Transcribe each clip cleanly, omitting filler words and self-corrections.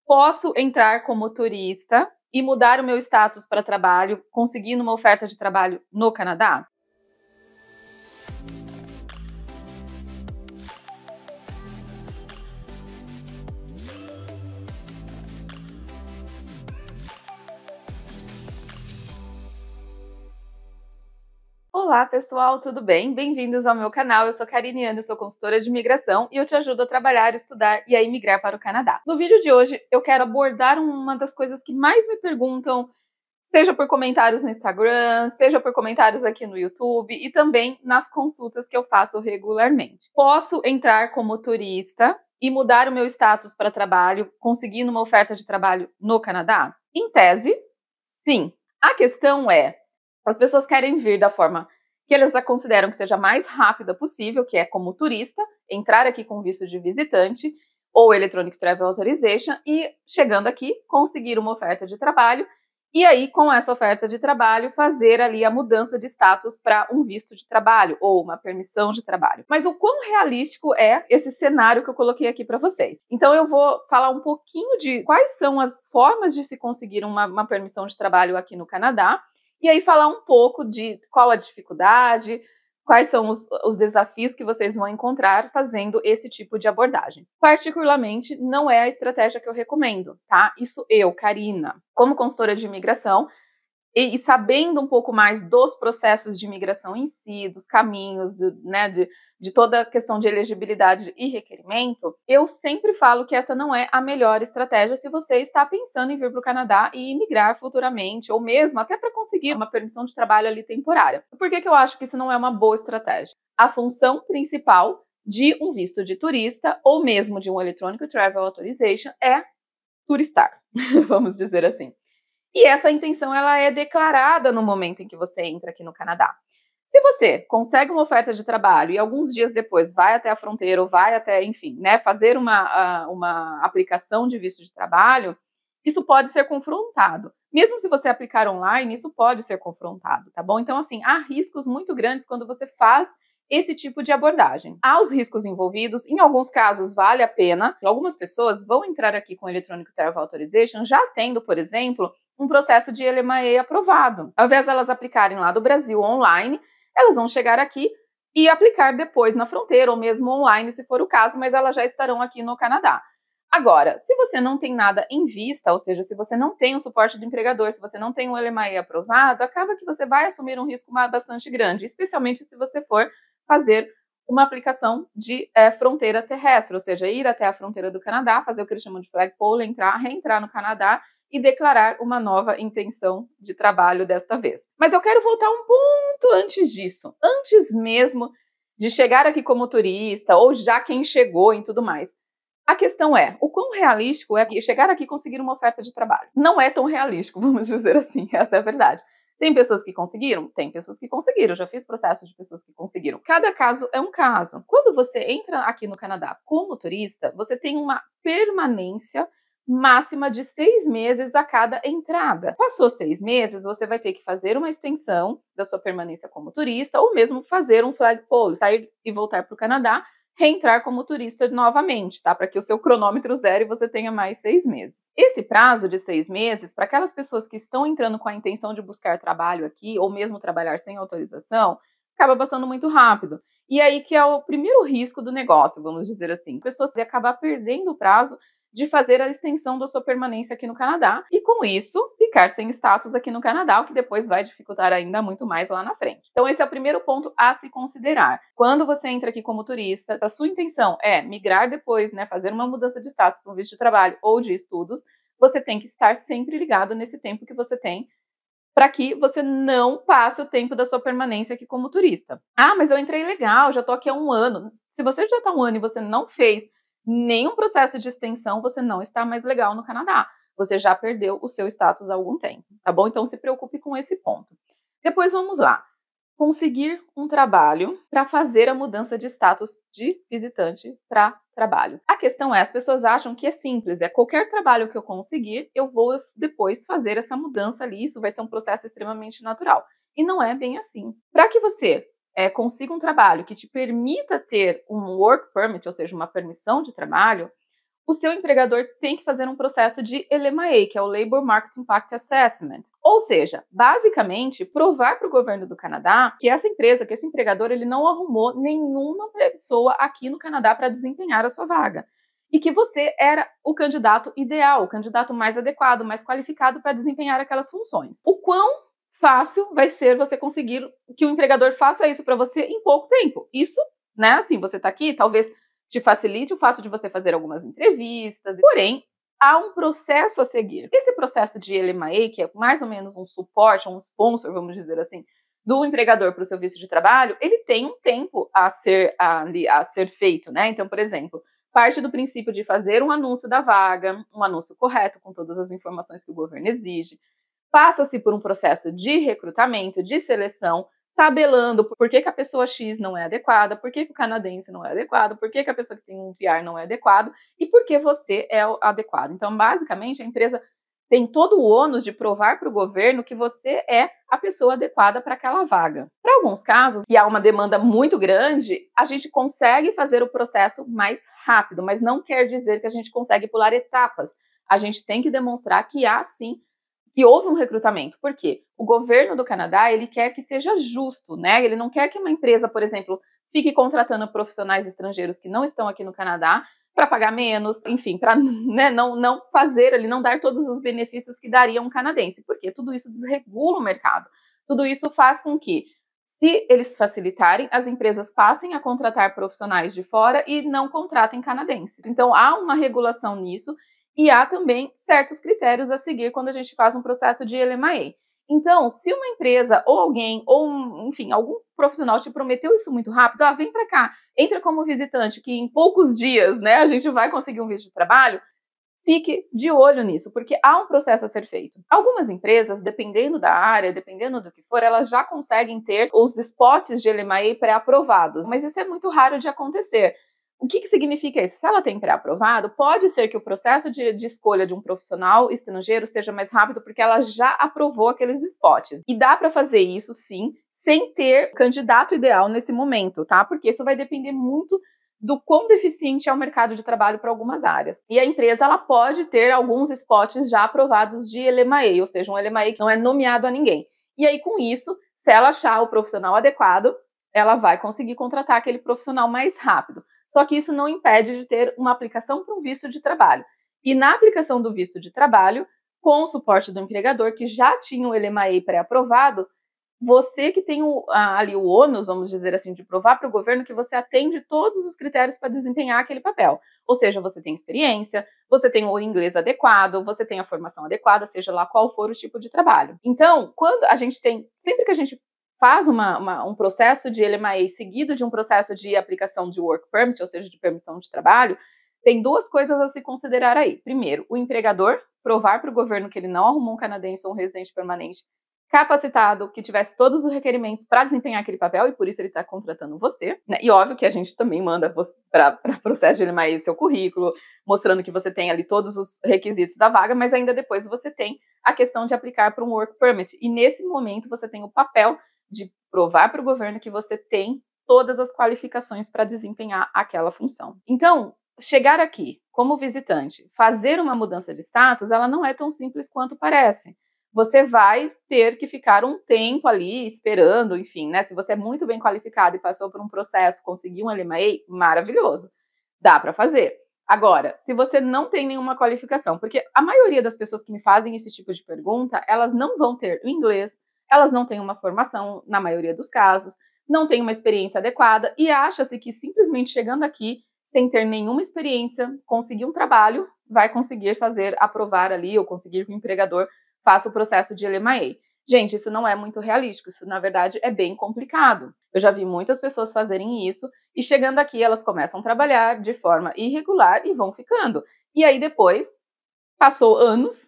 Posso entrar como turista e mudar o meu status para trabalho, conseguindo uma oferta de trabalho no Canadá? Olá, pessoal, tudo bem? Bem-vindos ao meu canal. Eu sou Karine Ano, sou consultora de imigração e eu te ajudo a trabalhar, estudar e a imigrar para o Canadá. No vídeo de hoje, eu quero abordar uma das coisas que mais me perguntam, seja por comentários no Instagram, seja por comentários aqui no YouTube e também nas consultas que eu faço regularmente. Posso entrar como turista e mudar o meu status para trabalho, conseguindo uma oferta de trabalho no Canadá? Em tese, sim. A questão é, as pessoas querem vir da forma que eles a consideram que seja mais rápida possível, que é como turista, entrar aqui com visto de visitante ou Electronic Travel Authorization e, chegando aqui, conseguir uma oferta de trabalho e aí, com essa oferta de trabalho, fazer ali a mudança de status para um visto de trabalho ou uma permissão de trabalho. Mas o quão realístico é esse cenário que eu coloquei aqui para vocês? Então, eu vou falar um pouquinho de quais são as formas de se conseguir uma permissão de trabalho aqui no Canadá, e aí falar um pouco de qual a dificuldade, quais são os desafios que vocês vão encontrar fazendo esse tipo de abordagem. Particularmente, não é a estratégia que eu recomendo, tá? Isso eu, Karina, como consultora de imigração, e sabendo um pouco mais dos processos de imigração em si, dos caminhos, de toda a questão de elegibilidade e requerimento, eu sempre falo que essa não é a melhor estratégia se você está pensando em vir para o Canadá e imigrar futuramente, ou mesmo até para conseguir uma permissão de trabalho ali temporária. Por que eu acho que isso não é uma boa estratégia? A função principal de um visto de turista, ou mesmo de um Electronic Travel Authorization, é turistar, vamos dizer assim. E essa intenção ela é declarada no momento em que você entra aqui no Canadá. Se você consegue uma oferta de trabalho e alguns dias depois vai até a fronteira ou vai até, enfim, fazer uma aplicação de visto de trabalho, isso pode ser confrontado. Mesmo se você aplicar online, isso pode ser confrontado, tá bom? Então, assim, há riscos muito grandes quando você faz esse tipo de abordagem. Há os riscos envolvidos, em alguns casos vale a pena. Algumas pessoas vão entrar aqui com Electronic Travel Authorization já tendo, por exemplo, um processo de LMAE aprovado. Ao invés de elas aplicarem lá do Brasil online, elas vão chegar aqui e aplicar depois na fronteira, ou mesmo online, se for o caso, mas elas já estarão aqui no Canadá. Agora, se você não tem nada em vista, ou seja, se você não tem o suporte do empregador, se você não tem um LMAE aprovado, acaba que você vai assumir um risco bastante grande, especialmente se você for fazer uma aplicação de fronteira terrestre, ou seja, ir até a fronteira do Canadá, fazer o que eles chamam de flagpole, reentrar no Canadá e declarar uma nova intenção de trabalho desta vez. Mas eu quero voltar um ponto antes disso, antes mesmo de chegar aqui como turista, ou já quem chegou e tudo mais. A questão é, o quão realístico é chegar aqui e conseguir uma oferta de trabalho? Não é tão realístico, vamos dizer assim, essa é a verdade. Tem pessoas que conseguiram? Tem pessoas que conseguiram. Eu já fiz processos de pessoas que conseguiram. Cada caso é um caso. Quando você entra aqui no Canadá como turista, você tem uma permanência máxima de 6 meses a cada entrada. Passou 6 meses, você vai ter que fazer uma extensão da sua permanência como turista ou mesmo fazer um flagpole, sair e voltar para o Canadá, reentrar como turista novamente, tá? Para que o seu cronômetro zere e você tenha mais 6 meses. Esse prazo de 6 meses, para aquelas pessoas que estão entrando com a intenção de buscar trabalho aqui, ou mesmo trabalhar sem autorização, acaba passando muito rápido. E aí que é o primeiro risco do negócio, vamos dizer assim. Pessoas vão acabar perdendo o prazo de fazer a extensão da sua permanência aqui no Canadá e, com isso, ficar sem status aqui no Canadá, o que depois vai dificultar ainda muito mais lá na frente. Então, esse é o primeiro ponto a se considerar. Quando você entra aqui como turista, a sua intenção é migrar depois, fazer uma mudança de status para um visto de trabalho ou de estudos, você tem que estar sempre ligado nesse tempo que você tem para que você não passe o tempo da sua permanência aqui como turista. Ah, mas eu entrei legal, já estou aqui há 1 ano. Se você já está 1 ano e você não fez nenhum processo de extensão, você não está mais legal no Canadá. Você já perdeu o seu status há algum tempo, tá bom? Então se preocupe com esse ponto. Depois vamos lá. Conseguir um trabalho para fazer a mudança de status de visitante para trabalho. A questão é, as pessoas acham que é simples, qualquer trabalho que eu conseguir, eu vou depois fazer essa mudança ali, isso vai ser um processo extremamente natural. E não é bem assim. Para que você consiga um trabalho que te permita ter um work permit, ou seja, uma permissão de trabalho, o seu empregador tem que fazer um processo de LMA, que é o Labor Market Impact Assessment. Ou seja, basicamente, provar para o governo do Canadá que essa empresa, que esse empregador, ele não arrumou nenhuma pessoa aqui no Canadá para desempenhar a sua vaga. E que você era o candidato ideal, o candidato mais adequado, mais qualificado para desempenhar aquelas funções. O quão fácil vai ser você conseguir que o empregador faça isso para você em pouco tempo? Isso, né, assim, você está aqui, talvez te facilite o fato de você fazer algumas entrevistas, porém, há um processo a seguir. Esse processo de LMA, que é mais ou menos um suporte, um sponsor, vamos dizer assim, do empregador para o seu visto de trabalho, ele tem um tempo a ser feito, né? Então, por exemplo, parte do princípio de fazer um anúncio da vaga, um anúncio correto, com todas as informações que o governo exige, passa-se por um processo de recrutamento, de seleção, tabelando por que a pessoa X não é adequada, por que o canadense não é adequado, por que a pessoa que tem um PR não é adequado e por que você é adequado. Então, basicamente, a empresa tem todo o ônus de provar para o governo que você é a pessoa adequada para aquela vaga. Para alguns casos, e há uma demanda muito grande, a gente consegue fazer o processo mais rápido, mas não quer dizer que a gente consegue pular etapas. A gente tem que demonstrar que há, sim, que houve um recrutamento. Por quê? O governo do Canadá, ele quer que seja justo, né? Ele não quer que uma empresa, por exemplo, fique contratando profissionais estrangeiros que não estão aqui no Canadá para pagar menos, enfim, para, né, não fazer ali, não dar todos os benefícios que daria um canadense. Porque tudo isso desregula o mercado. Tudo isso faz com que, se eles facilitarem, as empresas passem a contratar profissionais de fora e não contratem canadenses. Então, há uma regulação nisso. E há também certos critérios a seguir quando a gente faz um processo de LMA. Então, se uma empresa ou alguém, ou enfim, algum profissional te prometeu isso muito rápido, vem para cá, entra como visitante, que em poucos dias, né, a gente vai conseguir um visto de trabalho, fique de olho nisso, porque há um processo a ser feito. Algumas empresas, dependendo da área, dependendo do que for, elas já conseguem ter os spots de LMA pré-aprovados, mas isso é muito raro de acontecer. O que significa isso? Se ela tem pré-aprovado, pode ser que o processo de escolha de um profissional estrangeiro seja mais rápido porque ela já aprovou aqueles spots. E dá para fazer isso, sim, sem ter candidato ideal nesse momento, tá? Porque isso vai depender muito do quão deficiente é o mercado de trabalho para algumas áreas. E a empresa, ela pode ter alguns spots já aprovados de LMA, ou seja, um LMA que não é nomeado a ninguém. E aí, com isso, se ela achar o profissional adequado, ela vai conseguir contratar aquele profissional mais rápido. Só que isso não impede de ter uma aplicação para um visto de trabalho. E na aplicação do visto de trabalho, com o suporte do empregador, que já tinha o LMA pré-aprovado, você que tem ali o ônus, vamos dizer assim, de provar para o governo que você atende todos os critérios para desempenhar aquele papel. Ou seja, você tem experiência, você tem o inglês adequado, você tem a formação adequada, seja lá qual for o tipo de trabalho. Então, quando a gente tem, sempre que a gente faz um processo de LMA seguido de um processo de aplicação de Work Permit, ou seja, de permissão de trabalho, tem duas coisas a se considerar aí. Primeiro, o empregador provar para o governo que ele não arrumou um canadense ou um residente permanente capacitado, que tivesse todos os requerimentos para desempenhar aquele papel, e por isso ele está contratando você, né? E óbvio que a gente também manda para processo de LMA seu currículo, mostrando que você tem ali todos os requisitos da vaga, mas ainda depois você tem a questão de aplicar para um Work Permit. E nesse momento você tem o papel de provar para o governo que você tem todas as qualificações para desempenhar aquela função. Então, chegar aqui como visitante, fazer uma mudança de status, ela não é tão simples quanto parece. Você vai ter que ficar um tempo ali esperando, enfim, né? Se você é muito bem qualificado e passou por um processo, conseguiu um LMA, maravilhoso, dá para fazer. Agora, se você não tem nenhuma qualificação, porque a maioria das pessoas que me fazem esse tipo de pergunta, elas não vão ter o inglês, elas não têm uma formação, na maioria dos casos, não têm uma experiência adequada e acha-se que simplesmente chegando aqui, sem ter nenhuma experiência, conseguir um trabalho, vai conseguir fazer aprovar ali ou conseguir que o empregador faça o processo de LMA. Gente, isso não é muito realístico, isso na verdade é bem complicado. Eu já vi muitas pessoas fazerem isso e chegando aqui elas começam a trabalhar de forma irregular e vão ficando. E aí depois, passou anos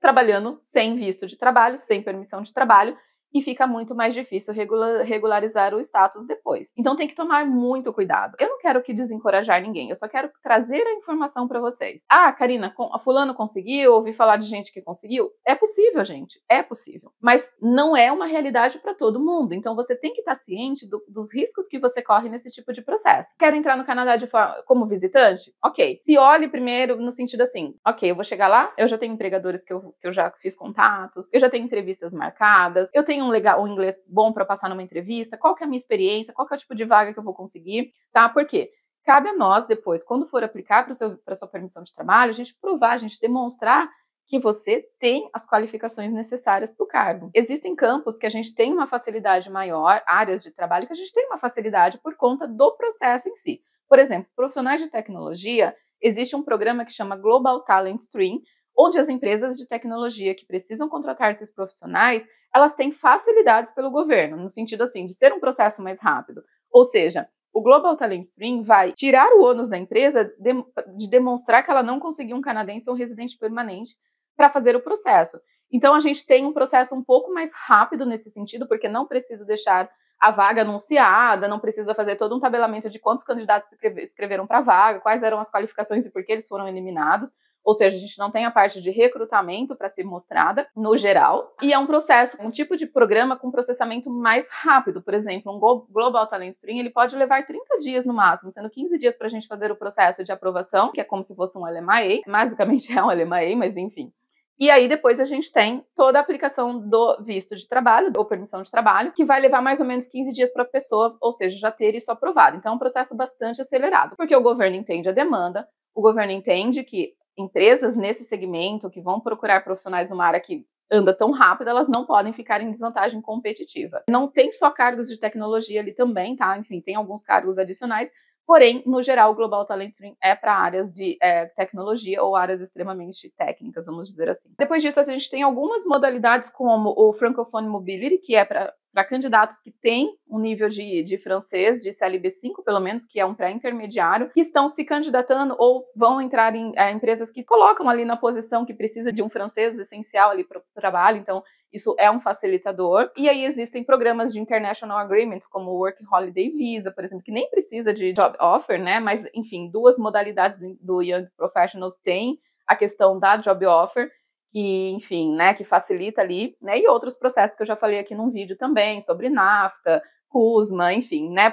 trabalhando sem visto de trabalho, sem permissão de trabalho, e fica muito mais difícil regularizar o status depois. Então tem que tomar muito cuidado. Eu não quero que desencorajar ninguém, eu só quero trazer a informação para vocês. Ah, Karina, a fulano conseguiu, ouvi falar de gente que conseguiu. É possível, gente, é possível. Mas não é uma realidade para todo mundo. Então você tem que estar ciente dos riscos que você corre nesse tipo de processo. Quero entrar no Canadá como visitante? Ok. Se olhe primeiro no sentido assim, ok, eu vou chegar lá, eu já tenho empregadores que eu já fiz contatos, eu já tenho entrevistas marcadas, eu tenho um inglês bom para passar numa entrevista, qual que é a minha experiência, qual que é o tipo de vaga que eu vou conseguir, tá? Por quê? Cabe a nós depois, quando for aplicar para sua permissão de trabalho, a gente provar, a gente demonstrar que você tem as qualificações necessárias para o cargo. Existem campos que a gente tem uma facilidade maior, áreas de trabalho que a gente tem uma facilidade por conta do processo em si. Por exemplo, profissionais de tecnologia, existe um programa que chama Global Talent Stream, onde as empresas de tecnologia que precisam contratar esses profissionais, elas têm facilidades pelo governo, no sentido assim, de ser um processo mais rápido. Ou seja, o Global Talent Stream vai tirar o ônus da empresa de demonstrar que ela não conseguiu um canadense ou um residente permanente para fazer o processo. Então, a gente tem um processo um pouco mais rápido nesse sentido, porque não precisa deixar a vaga anunciada, não precisa fazer todo um tabelamento de quantos candidatos escreveram para a vaga, quais eram as qualificações e por que eles foram eliminados. Ou seja, a gente não tem a parte de recrutamento para ser mostrada, no geral. E é um processo, um tipo de programa com processamento mais rápido. Por exemplo, um Global Talent Stream, ele pode levar 30 dias no máximo, sendo 15 dias para a gente fazer o processo de aprovação, que é como se fosse um LMIA. Basicamente é um LMIA, mas enfim. E aí depois a gente tem toda a aplicação do visto de trabalho, ou permissão de trabalho, que vai levar mais ou menos 15 dias para a pessoa, ou seja, já ter isso aprovado. Então é um processo bastante acelerado, porque o governo entende a demanda, o governo entende que empresas nesse segmento que vão procurar profissionais numa área que anda tão rápido, elas não podem ficar em desvantagem competitiva. Não tem só cargos de tecnologia ali também, tá? Enfim, tem alguns cargos adicionais, porém, no geral, o Global Talent Stream é para áreas de tecnologia ou áreas extremamente técnicas, vamos dizer assim. Depois disso, a gente tem algumas modalidades como o Francophone Mobility, que é para candidatos que têm um nível de francês, de CLB5 pelo menos, que é um pré-intermediário, que estão se candidatando ou vão entrar em empresas que colocam ali na posição que precisa de um francês essencial ali para o trabalho, então isso é um facilitador. E aí existem programas de International Agreements, como o Work Holiday Visa, por exemplo, que nem precisa de Job Offer, né? Mas, enfim, duas modalidades do Young Professionals têm a questão da Job Offer, que, enfim, né, que facilita ali, né, e outros processos que eu já falei aqui num vídeo também, sobre NAFTA, CUSMA, enfim, né,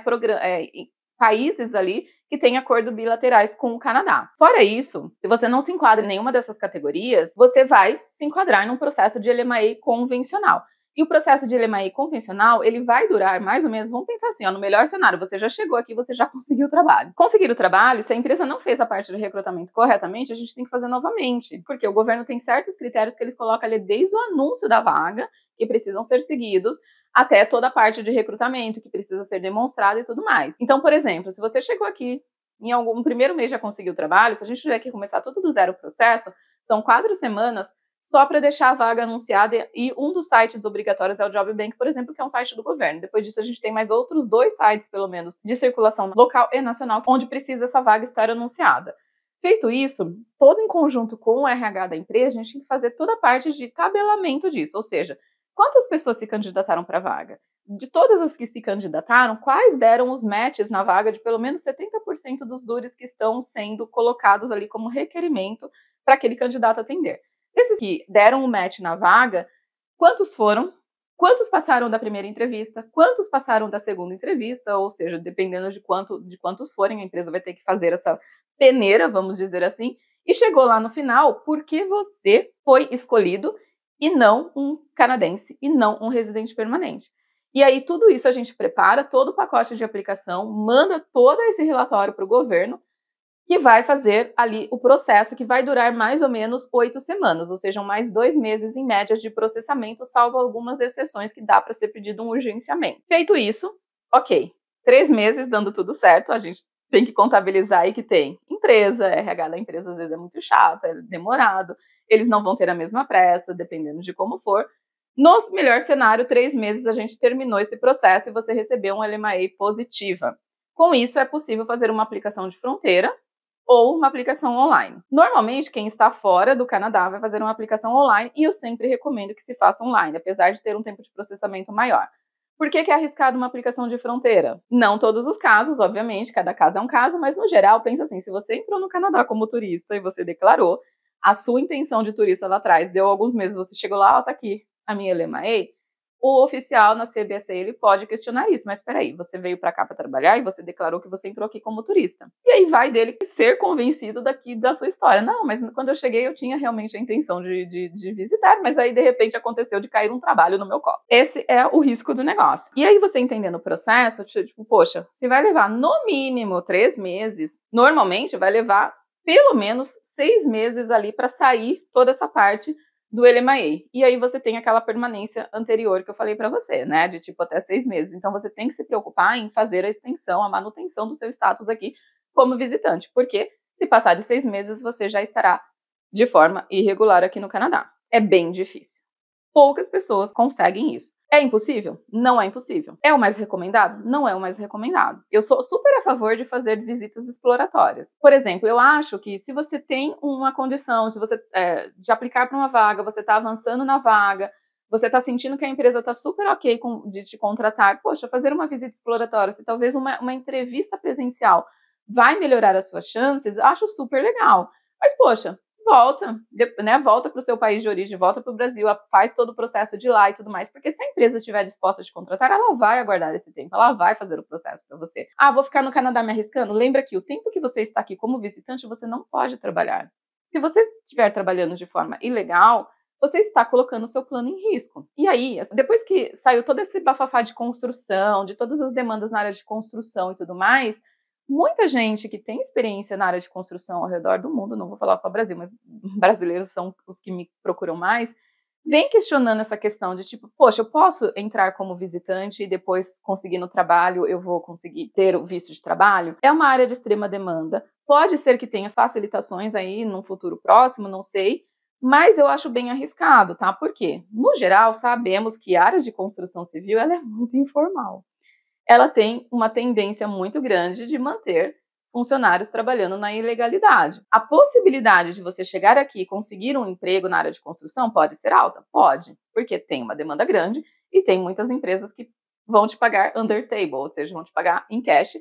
países ali que têm acordos bilaterais com o Canadá. Fora isso, se você não se enquadra em nenhuma dessas categorias, você vai se enquadrar num processo de LMIA convencional. E o processo de LMIA convencional, ele vai durar mais ou menos, vamos pensar assim, ó, no melhor cenário, você já chegou aqui, você já conseguiu o trabalho. Conseguir o trabalho, se a empresa não fez a parte de recrutamento corretamente, a gente tem que fazer novamente, porque o governo tem certos critérios que eles colocam ali desde o anúncio da vaga, que precisam ser seguidos, até toda a parte de recrutamento, que precisa ser demonstrada e tudo mais. Então, por exemplo, se você chegou aqui, em algum primeiro mês já conseguiu o trabalho, se a gente tiver que começar tudo do zero o processo, são 4 semanas, só para deixar a vaga anunciada, e um dos sites obrigatórios é o Job Bank, por exemplo, que é um site do governo. Depois disso, a gente tem mais outros 2 sites, pelo menos, de circulação local e nacional, onde precisa essa vaga estar anunciada. Feito isso, todo em conjunto com o RH da empresa, a gente tem que fazer toda a parte de tabelamento disso, ou seja, quantas pessoas se candidataram para a vaga? De todas as que se candidataram, quais deram os matches na vaga de pelo menos 70% dos DURs que estão sendo colocados ali como requerimento para aquele candidato atender? Desses que deram o match na vaga, quantos foram? Quantos passaram da primeira entrevista? Quantos passaram da segunda entrevista? Ou seja, dependendo de quantos forem, a empresa vai ter que fazer essa peneira, vamos dizer assim, e chegou lá no final porque você foi escolhido e não um canadense, e não um residente permanente. E aí tudo isso a gente prepara, todo o pacote de aplicação, manda todo esse relatório para o governo, que vai fazer ali o processo, que vai durar mais ou menos 8 semanas, ou seja, mais 2 meses em média de processamento, salvo algumas exceções que dá para ser pedido um urgenciamento. Feito isso, ok, 3 meses dando tudo certo, a gente tem que contabilizar aí que tem empresa, RH da empresa às vezes é muito chato, é demorado, eles não vão ter a mesma pressa, dependendo de como for. No melhor cenário, 3 meses a gente terminou esse processo e você recebeu um LMIA positiva. Com isso, é possível fazer uma aplicação de fronteira, ou uma aplicação online. Normalmente, quem está fora do Canadá vai fazer uma aplicação online e eu sempre recomendo que se faça online, apesar de ter um tempo de processamento maior. Por que é arriscado uma aplicação de fronteira? Não todos os casos, obviamente, cada caso é um caso, mas no geral, pensa assim, se você entrou no Canadá como turista e você declarou a sua intenção de turista lá atrás, deu alguns meses, você chegou lá, ó, tá aqui a minha LMAE, o oficial na CBSA, ele pode questionar isso, mas peraí, você veio para cá para trabalhar e você declarou que você entrou aqui como turista. E aí vai dele ser convencido daqui da sua história. Não, mas quando eu cheguei eu tinha realmente a intenção de visitar, mas aí de repente aconteceu de cair um trabalho no meu colo. Esse é o risco do negócio. E aí você entendendo o processo, tipo, poxa, se vai levar no mínimo 3 meses, normalmente vai levar pelo menos 6 meses ali para sair toda essa parte do LMAE. E aí você tem aquela permanência anterior que eu falei para você, né? De tipo até 6 meses. Então você tem que se preocupar em fazer a extensão, a manutenção do seu status aqui como visitante. Porque se passar de 6 meses, você já estará de forma irregular aqui no Canadá. É bem difícil. Poucas pessoas conseguem isso. É impossível? Não é impossível. É o mais recomendado? Não é o mais recomendado. Eu sou super a favor de fazer visitas exploratórias. Por exemplo, eu acho que se você tem uma condição de aplicar para uma vaga, você está avançando na vaga, você está sentindo que a empresa está super ok de te contratar, poxa, fazer uma visita exploratória, se talvez uma entrevista presencial vai melhorar as suas chances, acho super legal. Mas, poxa, volta para o seu país de origem, volta para o Brasil, faz todo o processo de lá e tudo mais, porque se a empresa estiver disposta a te contratar, ela vai aguardar esse tempo, ela vai fazer o processo para você. Ah, vou ficar no Canadá me arriscando? Lembra que o tempo que você está aqui como visitante, você não pode trabalhar. Se você estiver trabalhando de forma ilegal, você está colocando o seu plano em risco. E aí, depois que saiu todo esse bafafá de construção, de todas as demandas na área de construção e tudo mais, muita gente que tem experiência na área de construção ao redor do mundo, não vou falar só Brasil, mas brasileiros são os que me procuram mais, vem questionando essa questão de tipo, poxa, eu posso entrar como visitante e depois conseguir no trabalho, eu vou conseguir ter o visto de trabalho? É uma área de extrema demanda. Pode ser que tenha facilitações aí num futuro próximo, não sei, mas eu acho bem arriscado, tá? Por quê? No geral, sabemos que a área de construção civil ela é muito informal. Ela tem uma tendência muito grande de manter funcionários trabalhando na ilegalidade. A possibilidade de você chegar aqui e conseguir um emprego na área de construção pode ser alta? Pode, porque tem uma demanda grande e tem muitas empresas que vão te pagar under table, ou seja, vão te pagar em cash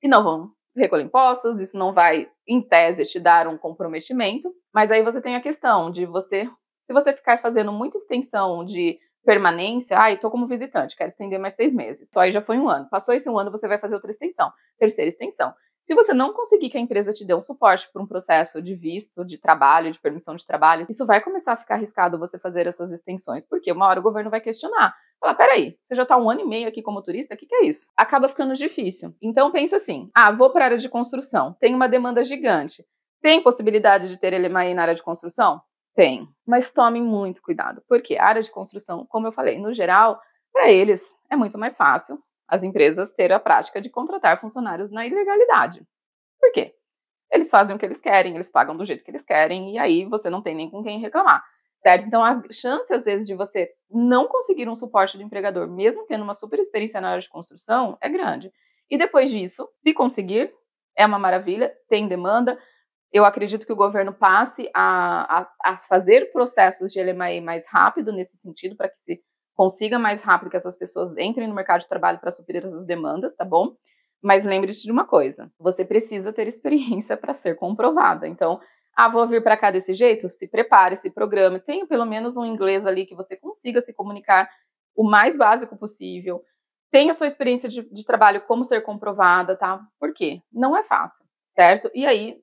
e não vão recolher impostos, isso não vai, em tese, te dar um comprometimento, mas aí você tem a questão de se você ficar fazendo muita extensão de permanência, estou como visitante, quero estender mais 6 meses. Só aí já foi 1 ano. Passou esse 1 ano, você vai fazer outra extensão. Terceira extensão. Se você não conseguir que a empresa te dê um suporte para um processo de visto, de trabalho, de permissão de trabalho, isso vai começar a ficar arriscado você fazer essas extensões, porque uma hora o governo vai questionar. Falar, peraí, você já está 1 ano e meio aqui como turista, o que é isso? Acaba ficando difícil. Então pensa assim, vou para a área de construção, tem uma demanda gigante. Tem possibilidade de ter LMAE na área de construção? Tem, mas tomem muito cuidado, porque a área de construção, como eu falei, no geral, para eles é muito mais fácil as empresas terem a prática de contratar funcionários na ilegalidade. Por quê? Eles fazem o que eles querem, eles pagam do jeito que eles querem, e aí você não tem nem com quem reclamar, certo? Então a chance, às vezes, de você não conseguir um suporte do empregador, mesmo tendo uma super experiência na área de construção, é grande. E depois disso, se conseguir, é uma maravilha, tem demanda. Eu acredito que o governo passe a fazer processos de LMAE mais rápido nesse sentido, para que se consiga mais rápido que essas pessoas entrem no mercado de trabalho para suprir essas demandas, tá bom? Mas lembre-se de uma coisa, você precisa ter experiência para ser comprovada. Então, vou vir para cá desse jeito? Se prepare, se programe, tenha pelo menos um inglês ali que você consiga se comunicar o mais básico possível. Tenha sua experiência de trabalho como ser comprovada, tá? Por quê? Não é fácil, certo? E aí,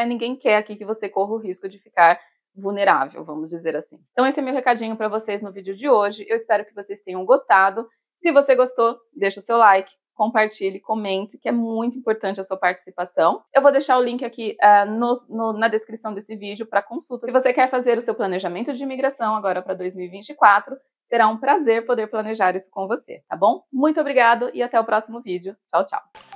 ninguém quer aqui que você corra o risco de ficar vulnerável, vamos dizer assim. Então esse é meu recadinho para vocês no vídeo de hoje. Eu espero que vocês tenham gostado. Se você gostou, deixa o seu like, compartilhe, comente, que é muito importante a sua participação. Eu vou deixar o link aqui na descrição desse vídeo para consulta. Se você quer fazer o seu planejamento de imigração agora para 2024, será um prazer poder planejar isso com você, tá bom? Muito obrigado e até o próximo vídeo. Tchau, tchau!